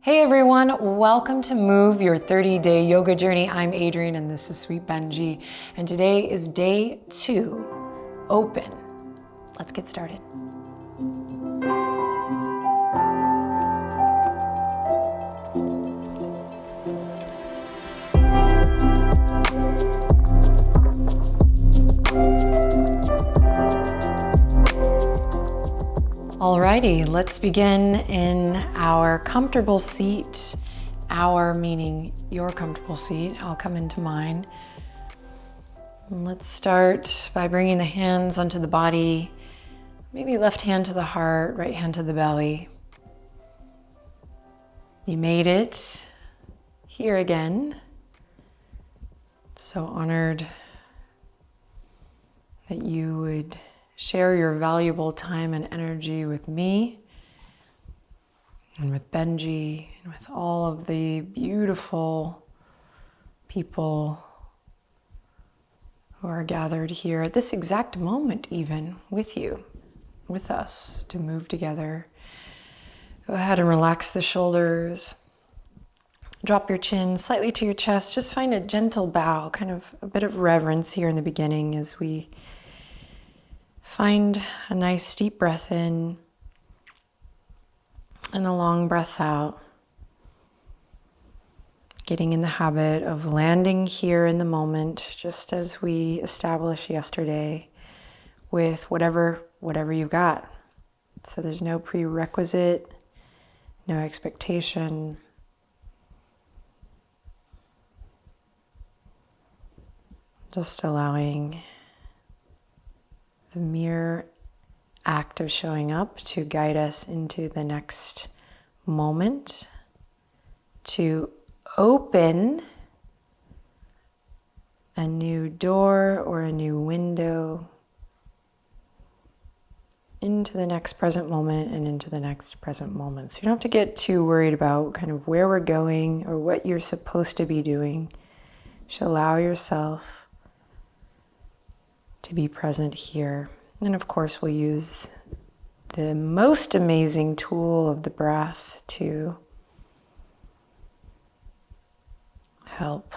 Hey everyone, welcome to Move Your 30-Day Yoga Journey. I'm Adriene and this is Sweet Benji. And today is day 2, open. Let's get started. Alrighty, let's begin in our comfortable seat. Our meaning your comfortable seat. I'll come into mine. And let's start by bringing the hands onto the body. Maybe left hand to the heart, right hand to the belly. You made it here again. So honored that you would share your valuable time and energy with me and with Benji and with all of the beautiful people who are gathered here at this exact moment, even with you, with us, to move together. Go ahead and relax the shoulders. Drop your chin slightly to your chest. Just find a gentle bow, kind of a bit of reverence here in the beginning as we find a nice deep breath in and a long breath out. Getting in the habit of landing here in the moment, just as we established yesterday, with whatever you've got. So there's no prerequisite, no expectation. Just allowing the mere act of showing up to guide us into the next moment, to open a new door or a new window into the next present moment and into the next present moment. So you don't have to get too worried about kind of where we're going or what you're supposed to be doing. You should allow yourself to be present here. And of course, we'll use the most amazing tool of the breath to help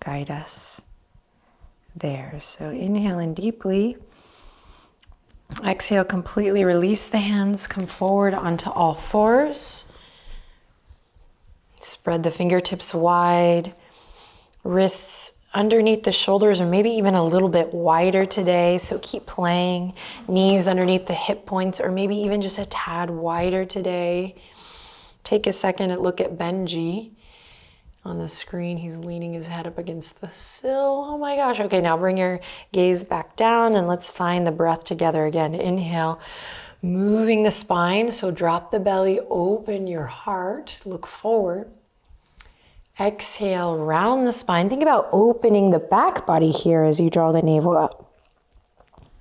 guide us there. So inhale in deeply. Exhale, completely release the hands, come forward onto all fours. Spread the fingertips wide, wrists underneath the shoulders or maybe even a little bit wider today. So keep playing. Knees underneath the hip points or maybe even just a tad wider today. Take a second and look at Benji on the screen. He's leaning his head up against the sill. Oh my gosh. Okay, now bring your gaze back down and let's find the breath together again. Inhale, moving the spine. So drop the belly, open your heart, look forward. Exhale, round the spine. Think about opening the back body here as you draw the navel up.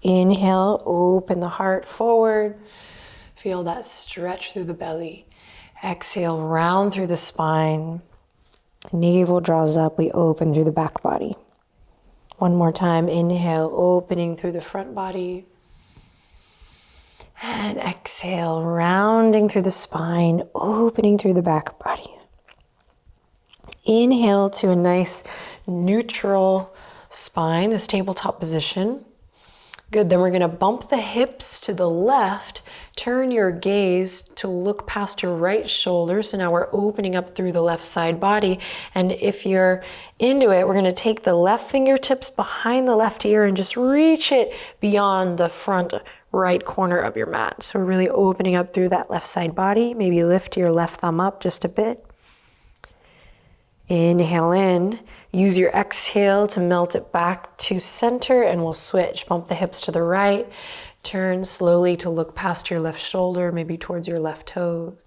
Inhale, open the heart forward. Feel that stretch through the belly. Exhale, round through the spine. Navel draws up, we open through the back body. One more time, inhale, opening through the front body. And exhale, rounding through the spine, opening through the back body. Inhale to a nice neutral spine, this tabletop position. Good, then we're gonna bump the hips to the left, turn your gaze to look past your right shoulder. So now we're opening up through the left side body. And if you're into it, we're gonna take the left fingertips behind the left ear and just reach it beyond the front right corner of your mat. So we're really opening up through that left side body. Maybe lift your left thumb up just a bit. Inhale in, use your exhale to melt it back to center and we'll switch. Bump the hips to the right, turn slowly to look past your left shoulder, maybe towards your left toes.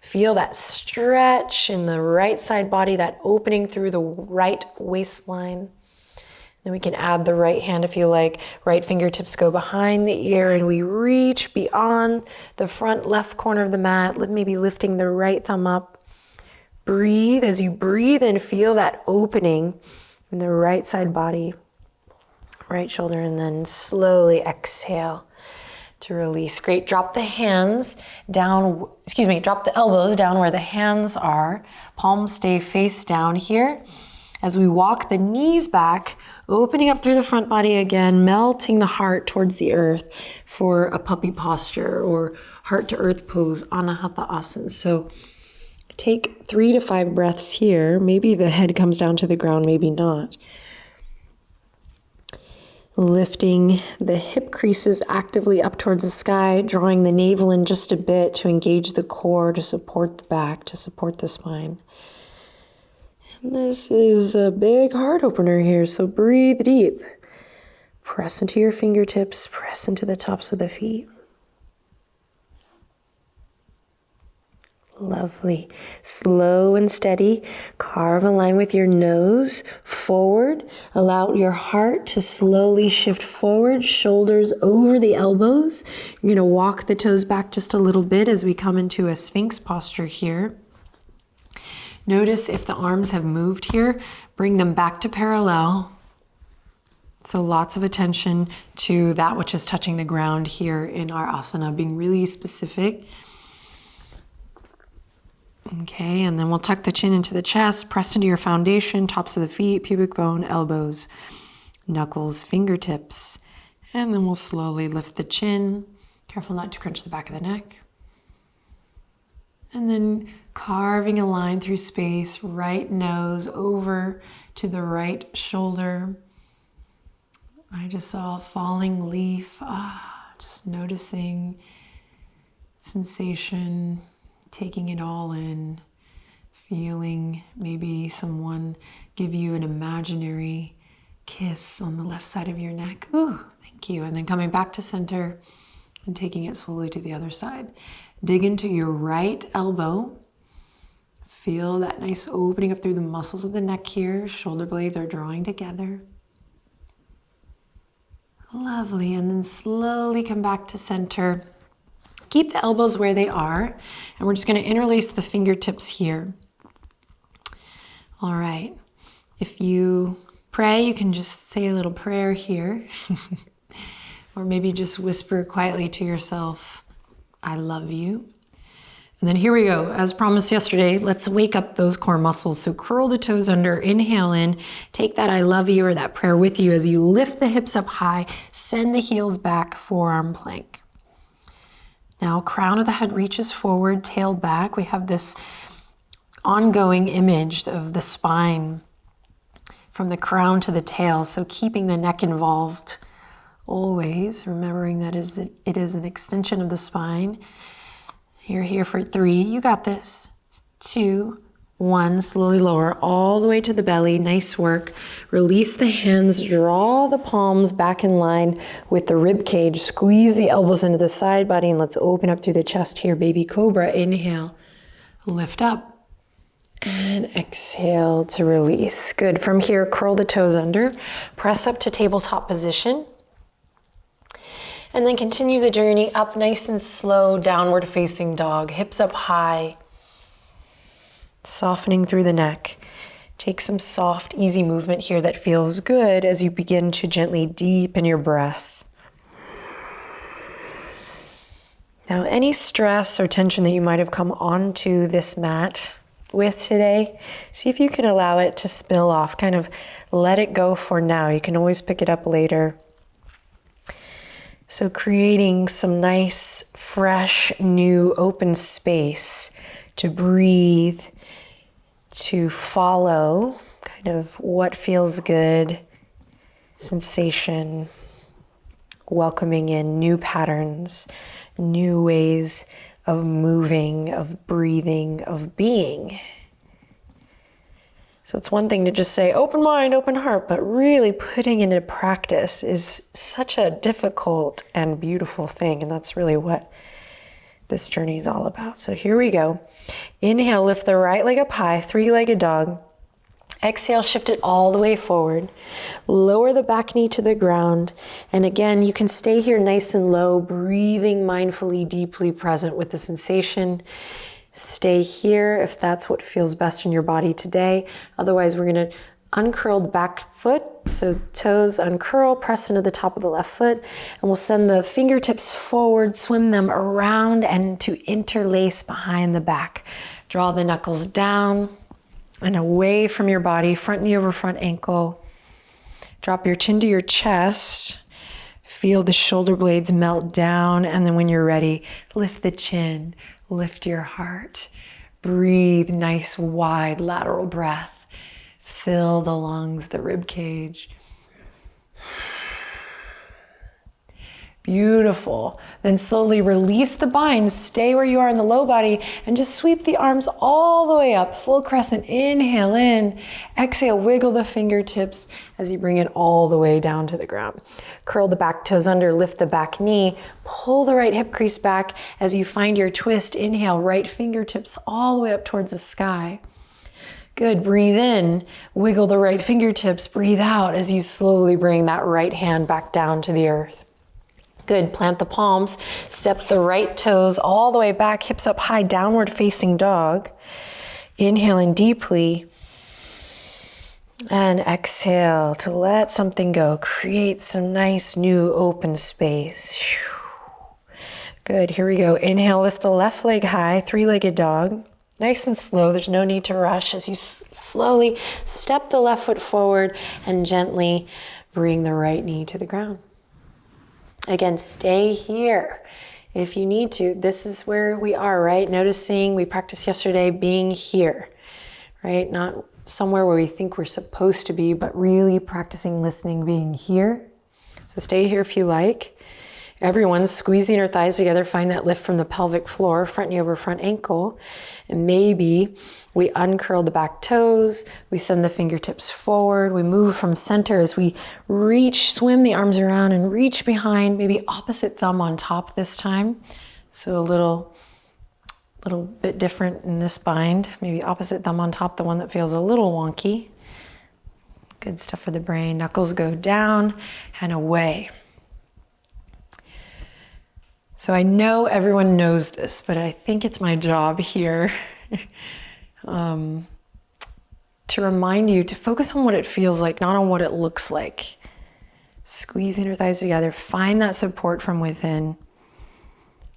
Feel that stretch in the right side body, that opening through the right waistline. Then we can add the right hand if you like. Right fingertips go behind the ear and we reach beyond the front left corner of the mat, maybe lifting the right thumb up. Breathe. As you breathe and feel that opening in the right side body, right shoulder, and then slowly exhale. to release. Great, drop the hands down, drop the elbows down where the hands are. Palms stay face down here. As we walk the knees back, opening up through the front body again, melting the heart towards the earth for a puppy posture or heart to earth pose, Anahata Asana. So take 3 to 5 breaths here. Maybe the head comes down to the ground, maybe not. Lifting the hip creases actively up towards the sky, drawing the navel in just a bit to engage the core, to support the back, to support the spine. And this is a big heart opener here, so breathe deep. Press into your fingertips, press into the tops of the feet. Lovely. Slow and steady. Carve a line with your nose forward. Allow your heart to slowly shift forward, shoulders over the elbows. You're going to walk the toes back just a little bit as we come into a Sphinx posture here. Notice if the arms have moved here, bring them back to parallel. So lots of attention to that which is touching the ground here in our asana, being really specific. Okay, and then we'll tuck the chin into the chest, press into your foundation, tops of the feet, pubic bone, elbows, knuckles, fingertips. And then we'll slowly lift the chin. Careful not to crunch the back of the neck. And then carving a line through space, right nose over to the right shoulder. I just saw a falling leaf, just noticing sensation, taking it all in, feeling maybe someone give you an imaginary kiss on the left side of your neck. Ooh, thank you. And then coming back to center and taking it slowly to the other side. Dig into your right elbow. Feel that nice opening up through the muscles of the neck here. Shoulder blades are drawing together. Lovely. And then slowly come back to center. Keep the elbows where they are. And we're just going to interlace the fingertips here. All right. If you pray, you can just say a little prayer here. Or maybe just whisper quietly to yourself, I love you. And then here we go. As promised yesterday, let's wake up those core muscles. So curl the toes under, inhale in, take that I love you or that prayer with you as you lift the hips up high, send the heels back, forearm plank. Now crown of the head reaches forward, tail back. We have this ongoing image of the spine from the crown to the tail. So keeping the neck involved always, remembering that it is an extension of the spine. You're here for 3, you got this. 2, 1, slowly lower all the way to the belly, nice work. Release the hands, draw the palms back in line with the rib cage, squeeze the elbows into the side body, and let's open up through the chest here, baby cobra. Inhale, lift up, and exhale to release. Good, from here, curl the toes under, press up to tabletop position. And then continue the journey up nice and slow, downward facing dog, hips up high, softening through the neck. Take some soft, easy movement here that feels good as you begin to gently deepen your breath. Now, any stress or tension that you might have come onto this mat with today, see if you can allow it to spill off, kind of let it go for now. You can always pick it up later. So creating some nice, fresh, new, open space to breathe, to follow kind of what feels good, sensation, welcoming in new patterns, new ways of moving, of breathing, of being. So it's one thing to just say, open mind, open heart, but really putting it into practice is such a difficult and beautiful thing. And that's really what this journey is all about. So here we go. Inhale, lift the right leg up high, 3-legged dog. Exhale, shift it all the way forward. Lower the back knee to the ground. And again, you can stay here nice and low, breathing mindfully, deeply present with the sensation. Stay here if that's what feels best in your body today. Otherwise, we're going to uncurl the back foot, So toes uncurl, press into the top of the left foot, and we'll send the fingertips forward, swim them around and to interlace behind the back. Draw the knuckles down and away from your body, front knee over front ankle. Drop your chin to your chest. Feel the shoulder blades melt down, and then when you're ready, lift the chin, lift your heart. Breathe, nice wide lateral breath. Fill the lungs, the rib cage. Beautiful. Then slowly release the bind. Stay where you are in the low body and just sweep the arms all the way up. Full crescent. Inhale in. Exhale, wiggle the fingertips as you bring it all the way down to the ground. Curl the back toes under, lift the back knee. Pull the right hip crease back as you find your twist. Inhale, right fingertips all the way up towards the sky. Good, breathe in, wiggle the right fingertips, breathe out as you slowly bring that right hand back down to the earth. Good, plant the palms, step the right toes all the way back, hips up high, downward facing dog. Inhale in deeply. And exhale to let something go. Create some nice new open space. Good, here we go. Inhale, lift the left leg high, three-legged dog. Nice and slow, there's no need to rush as you slowly step the left foot forward and gently bring the right knee to the ground. Again, stay here if you need to. This is where we are, right? Noticing, we practiced yesterday being here, right? Not somewhere where we think we're supposed to be, but really practicing listening, being here. So stay here if you like. Everyone squeezing your thighs together, find that lift from the pelvic floor, front knee over front ankle. And maybe we uncurl the back toes, we send the fingertips forward, we move from center as we reach, swim the arms around and reach behind, maybe opposite thumb on top this time. So a little bit different in this bind, maybe opposite thumb on top, the one that feels a little wonky. Good stuff for the brain. Knuckles go down and away. So I know everyone knows this, but I think it's my job here to remind you to focus on what it feels like, not on what it looks like. Squeezing your thighs together, find that support from within.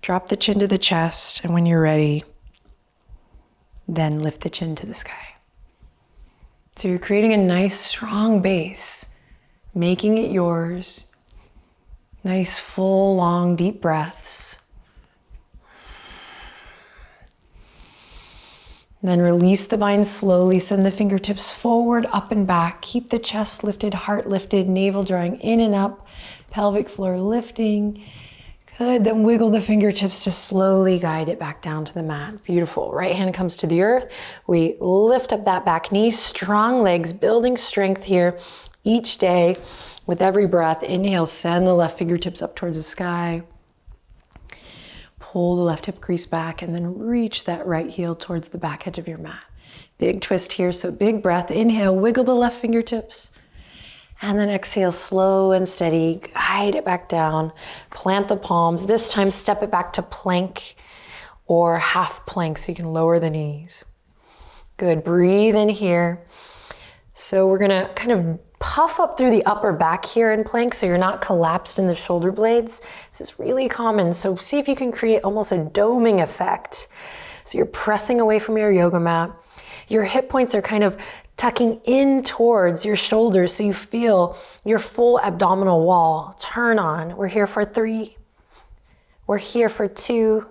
Drop the chin to the chest, and when you're ready, then lift the chin to the sky. So you're creating a nice, strong base, making it yours. Nice, full, long, deep breaths. Then release the bind slowly. Send the fingertips forward, up and back. Keep the chest lifted, heart lifted, navel drawing in and up. Pelvic floor lifting. Good, then wiggle the fingertips to slowly guide it back down to the mat. Beautiful. Right hand comes to the earth. We lift up that back knee, strong legs, building strength here each day. With every breath, inhale, send the left fingertips up towards the sky. Pull the left hip crease back and then reach that right heel towards the back edge of your mat. Big twist here, so big breath. Inhale, wiggle the left fingertips. And then exhale, slow and steady. Guide it back down. Plant the palms. This time, step it back to plank or half plank so you can lower the knees. Good, breathe in here. So we're gonna kind of puff up through the upper back here in plank so you're not collapsed in the shoulder blades. This is really common, so see if you can create almost a doming effect. So you're pressing away from your yoga mat. Your hip points are kind of tucking in towards your shoulders so you feel your full abdominal wall turn on. We're here for 3. We're here for 2.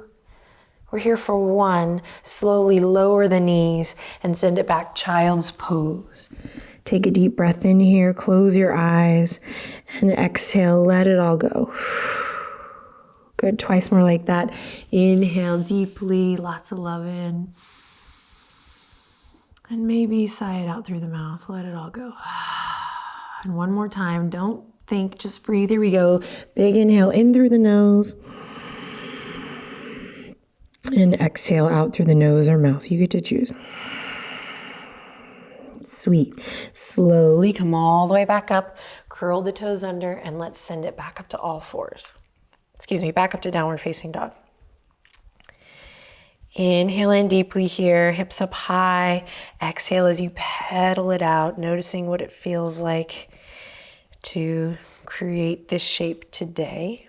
We're here for 1. Slowly lower the knees and send it back, child's pose. Take a deep breath in here, close your eyes, and exhale, let it all go. Good, twice more like that. Inhale deeply, lots of love in. And maybe sigh it out through the mouth, let it all go. And one more time, don't think, just breathe, here we go. Big inhale in through the nose. And exhale out through the nose or mouth, you get to choose. Sweet. Slowly come all the way back up, curl the toes under, and let's send it back up to all fours. Back up to downward facing dog. Inhale in deeply here, hips up high. Exhale as you pedal it out, noticing what it feels like to create this shape today.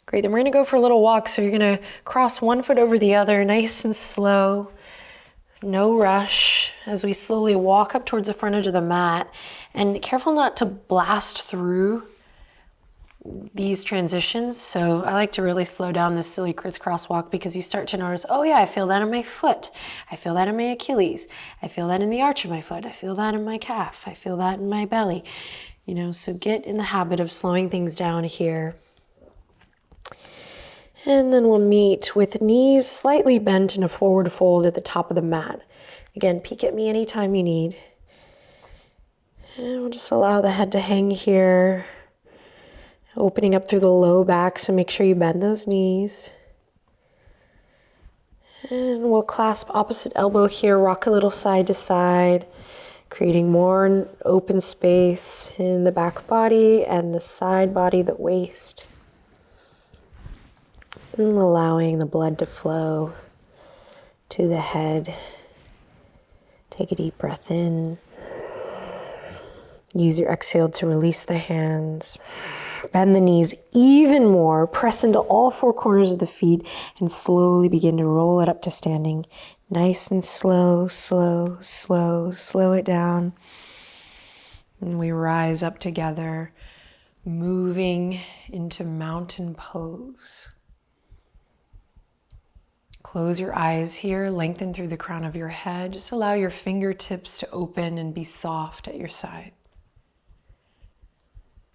Great, then we're gonna go for a little walk. So you're gonna cross one foot over the other, nice and slow. No rush as we slowly walk up towards the front edge of the mat. And careful not to blast through these transitions. So I like to really slow down this silly crisscross walk because you start to notice, oh yeah, I feel that in my foot. I feel that in my Achilles. I feel that in the arch of my foot. I feel that in my calf. I feel that in my belly. You know, so get in the habit of slowing things down here. And then we'll meet with knees slightly bent in a forward fold at the top of the mat. Again, peek at me anytime you need. And we'll just allow the head to hang here. Opening up through the low back, so make sure you bend those knees. And we'll clasp opposite elbow here, rock a little side to side, creating more open space in the back body and the side body, the waist. And allowing the blood to flow to the head. Take a deep breath in. Use your exhale to release the hands. Bend the knees even more. Press into all four corners of the feet and slowly begin to roll it up to standing. Nice and slow, slow, slow. Slow it down. And we rise up together, moving into mountain pose. Close your eyes here, lengthen through the crown of your head. Just allow your fingertips to open and be soft at your side.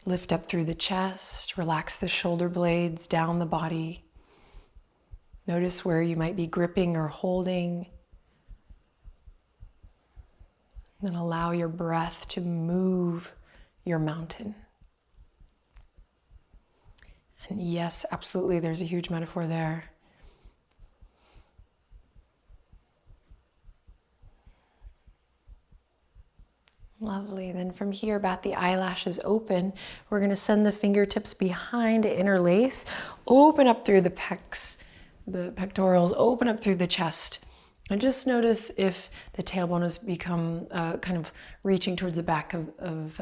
Lift up through the chest, relax the shoulder blades down the body. Notice where you might be gripping or holding. Then allow your breath to move your mountain. And yes, absolutely, there's a huge metaphor there. Lovely. Then from here, bat the eyelashes open. We're going to send the fingertips behind to interlace. Open up through the pecs, the pectorals, open up through the chest. And just notice if the tailbone has become kind of reaching towards the back of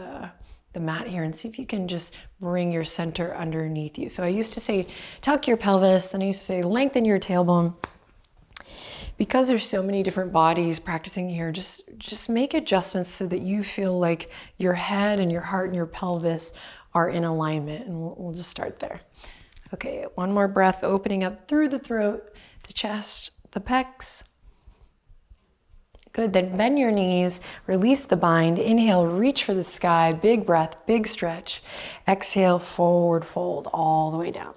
the mat here, and see if you can just bring your center underneath you. So I used to say, tuck your pelvis. Then I used to say, lengthen your tailbone. Because there's so many different bodies practicing here, just make adjustments so that you feel like your head and your heart and your pelvis are in alignment. And we'll just start there. Okay, one more breath, opening up through the throat, the chest, the pecs. Good, then bend your knees, release the bind. Inhale, reach for the sky, big breath, big stretch. Exhale, forward fold all the way down.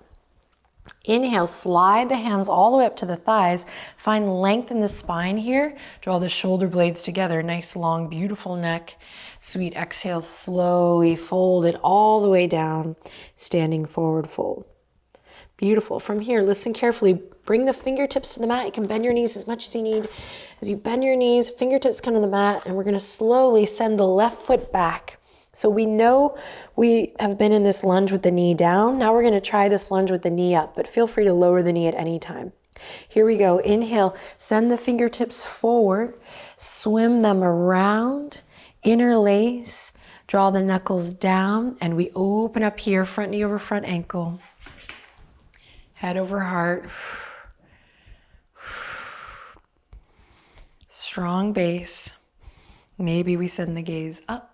Inhale, slide the hands all the way up to the thighs. Find length in the spine here. Draw the shoulder blades together. Nice, long, beautiful neck. Sweet exhale, slowly fold it all the way down. Standing forward fold. Beautiful. From here, listen carefully. Bring the fingertips to the mat. You can bend your knees as much as you need. As you bend your knees, fingertips come to the mat, and we're going to slowly send the left foot back. So we know we have been in this lunge with the knee down. Now we're going to try this lunge with the knee up, but feel free to lower the knee at any time. Here we go. Inhale, send the fingertips forward, swim them around, interlace, draw the knuckles down, and we open up here, front knee over front ankle, head over heart. Strong base. Maybe we send the gaze up.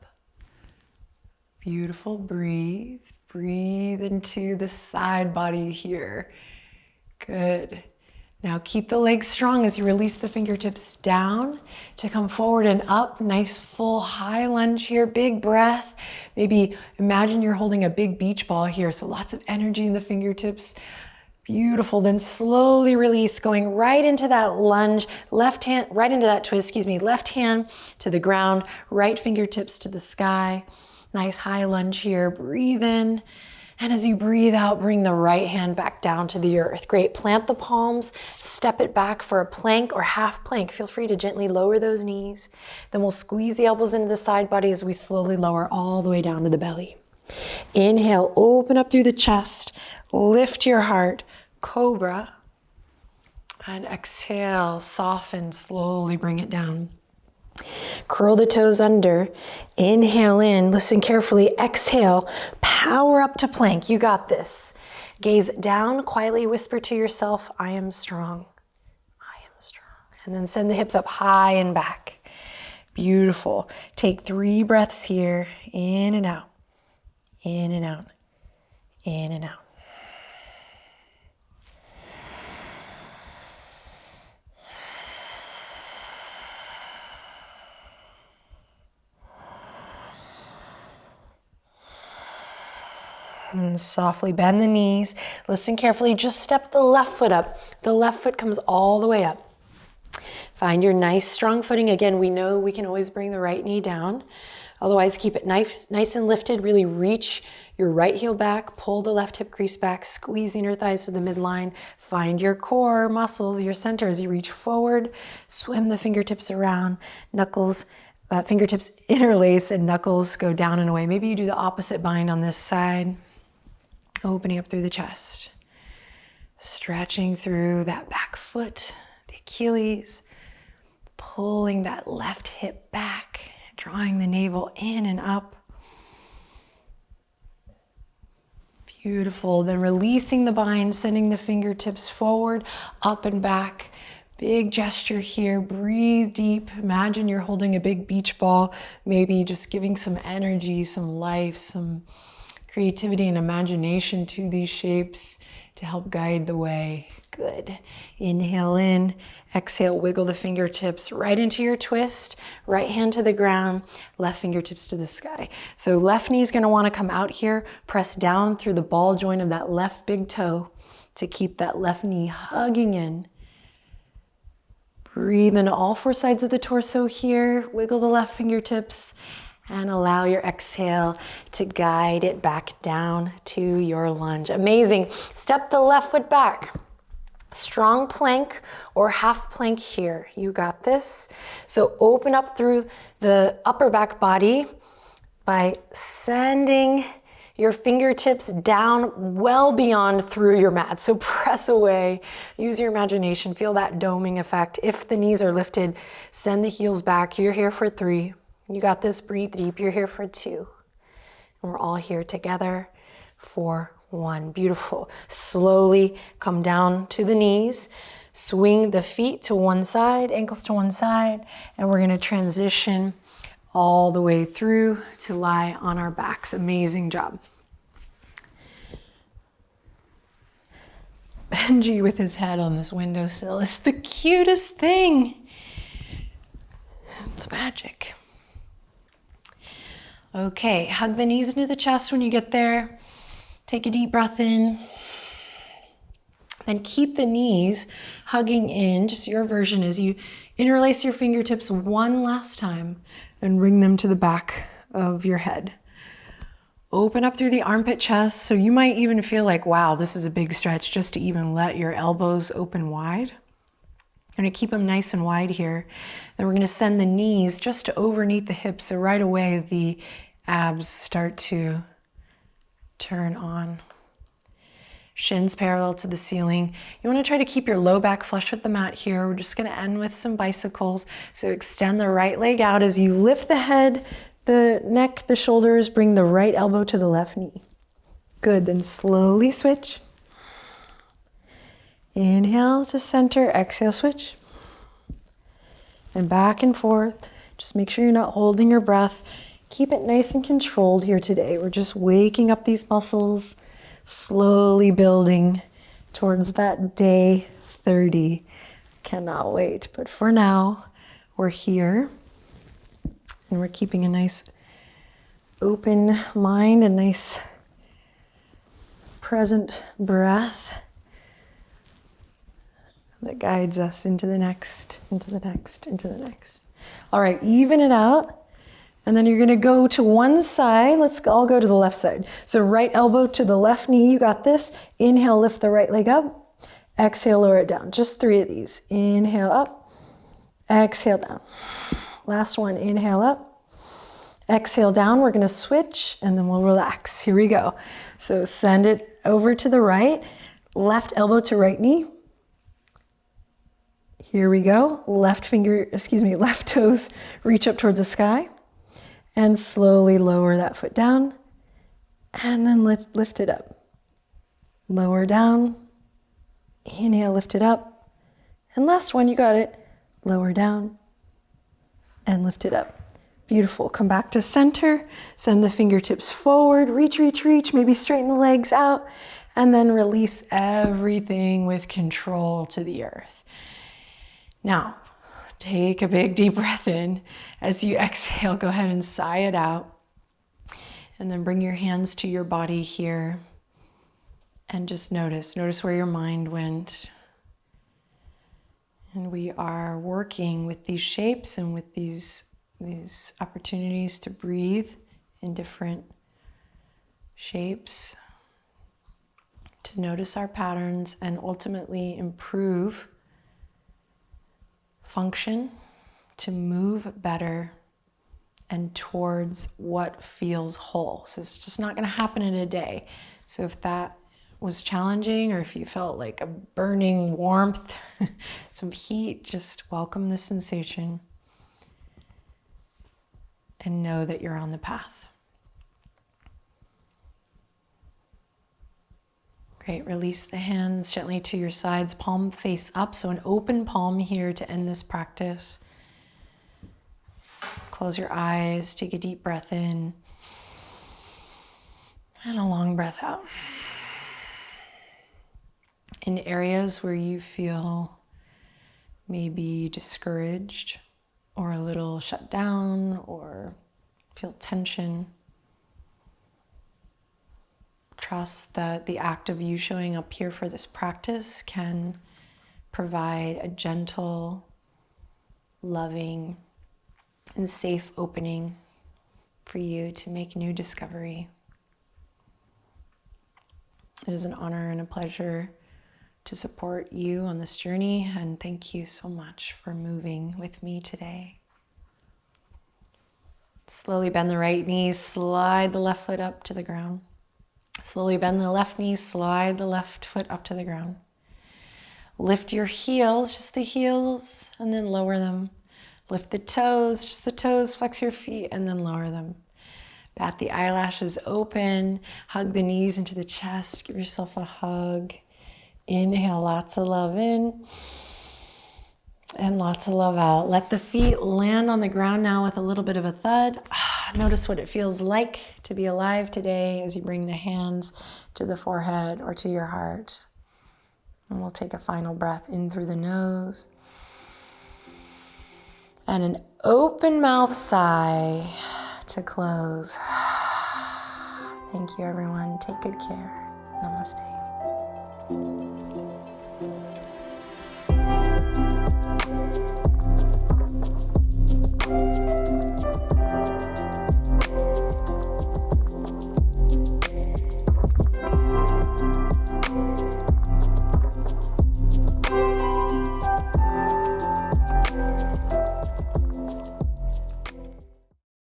Beautiful, breathe. Breathe into the side body here. Good. Now keep the legs strong as you release the fingertips down to come forward and up. Nice full high lunge here, big breath. Maybe imagine you're holding a big beach ball here, so lots of energy in the fingertips. Beautiful, then slowly release, going right into that lunge, left hand, right into that twist, left hand to the ground, right fingertips to the sky. Nice high lunge here, breathe in. And as you breathe out, bring the right hand back down to the earth. Great, plant the palms, step it back for a plank or half plank. Feel free to gently lower those knees. Then we'll squeeze the elbows into the side body as we slowly lower all the way down to the belly. Inhale, open up through the chest, lift your heart, cobra. And exhale, soften, slowly bring it down. Curl the toes under. Inhale in, listen carefully. Exhale, power up to plank. You got this. Gaze down, quietly whisper to yourself, I am strong. I am strong. And then send the hips up high and back. Beautiful. Take 3 breaths here. In and out. In and out. In and out. And softly bend the knees. Listen carefully. Just step the left foot up. The left foot comes all the way up. Find your nice strong footing. Again, we know we can always bring the right knee down. Otherwise, keep it nice and lifted. Really reach your right heel back. Pull the left hip crease back, squeezing your thighs to the midline. Find your core muscles, your center as you reach forward. Swim the fingertips around. Knuckles, fingertips interlace and knuckles go down and away. Maybe you do the opposite bind on this side. Opening up through the chest. Stretching through that back foot, the Achilles. Pulling that left hip back. Drawing the navel in and up. Beautiful. Then releasing the bind, sending the fingertips forward, up and back. Big gesture here. Breathe deep. Imagine you're holding a big beach ball. Maybe just giving some energy, some life, some creativity and imagination to these shapes to help guide the way. Good. Inhale in, exhale, wiggle the fingertips right into your twist, right hand to the ground, left fingertips to the sky. So left knee is going to want to come out here, press down through the ball joint of that left big toe to keep that left knee hugging in. Breathe into all 4 sides of the torso here, wiggle the left fingertips, and allow your exhale to guide it back down to your lunge. Amazing. Step the left foot back. Strong plank or half plank here. You got this. So open up through the upper back body by sending your fingertips down well beyond through your mat. So press away, use your imagination, feel that doming effect. If the knees are lifted, send the heels back. You're here for 3. You got this, breathe deep. You're here for 2. And we're all here together for 1. Beautiful. Slowly come down to the knees. Swing the feet to one side, ankles to one side. And we're going to transition all the way through to lie on our backs. Amazing job. Benji with his head on this windowsill is the cutest thing. It's magic. Okay, hug the knees into the chest when you get there. Take a deep breath in. Then keep the knees hugging in, just your version as you interlace your fingertips one last time and bring them to the back of your head. Open up through the armpit chest. So you might even feel like, wow, this is a big stretch just to even let your elbows open wide. I'm going to keep them nice and wide here. Then we're going to send the knees just to overneath the hips. So right away, the abs start to turn on. Shins parallel to the ceiling. You want to try to keep your low back flush with the mat here. We're just going to end with some bicycles. So extend the right leg out as you lift the head, the neck, the shoulders. Bring the right elbow to the left knee. Good. Then slowly switch. Inhale to center, exhale, switch. And back and forth. Just make sure you're not holding your breath. Keep it nice and controlled here today. We're just waking up these muscles, slowly building towards that day 30. Cannot wait. But for now, we're here and we're keeping a nice open mind, a nice present breath that guides us into the next, into the next, into the next. All right, even it out. And then you're going to go to one side. Let's all go to the left side. So right elbow to the left knee. You got this. Inhale, lift the right leg up. Exhale, lower it down. Just 3 of these. Inhale up. Exhale down. Last one. Inhale up. Exhale down. We're going to switch and then we'll relax. Here we go. So send it over to the right. Left elbow to right knee. Here we go. Left toes reach up towards the sky and slowly lower that foot down and then lift it up. Lower down, inhale, lift it up. And last one, you got it. Lower down and lift it up. Beautiful. Come back to center. Send the fingertips forward. Reach, reach, reach. Maybe straighten the legs out. And then release everything with control to the earth. Now, take a big deep breath in. As you exhale, go ahead and sigh it out. And then bring your hands to your body here. And just notice where your mind went. And we are working with these shapes and with these opportunities to breathe in different shapes, to notice our patterns and ultimately improve function, to move better and towards what feels whole. So it's just not going to happen in a day. So if that was challenging, or if you felt like a burning warmth, some heat, just welcome the sensation and know that you're on the path. Great, release the hands gently to your sides, palm face up. So an open palm here to end this practice. Close your eyes, take a deep breath in and a long breath out. In areas where you feel maybe discouraged or a little shut down or feel tension, trust that the act of you showing up here for this practice can provide a gentle, loving, and safe opening for you to make new discovery. It is an honor and a pleasure to support you on this journey, and thank you so much for moving with me today. Slowly bend the right knee, slide the left foot up to the ground. Slowly bend the left knee, slide the left foot up to the ground. Lift your heels, just the heels, and then lower them. Lift the toes, just the toes, flex your feet, and then lower them. Bat the eyelashes open, hug the knees into the chest, give yourself a hug. Inhale, lots of love in and lots of love out. Let the feet land on the ground now with a little bit of a thud. Notice what it feels like to be alive today as you bring the hands to the forehead or to your heart. And we'll take a final breath in through the nose. And an open mouth sigh to close. Thank you, everyone. Take good care. Namaste.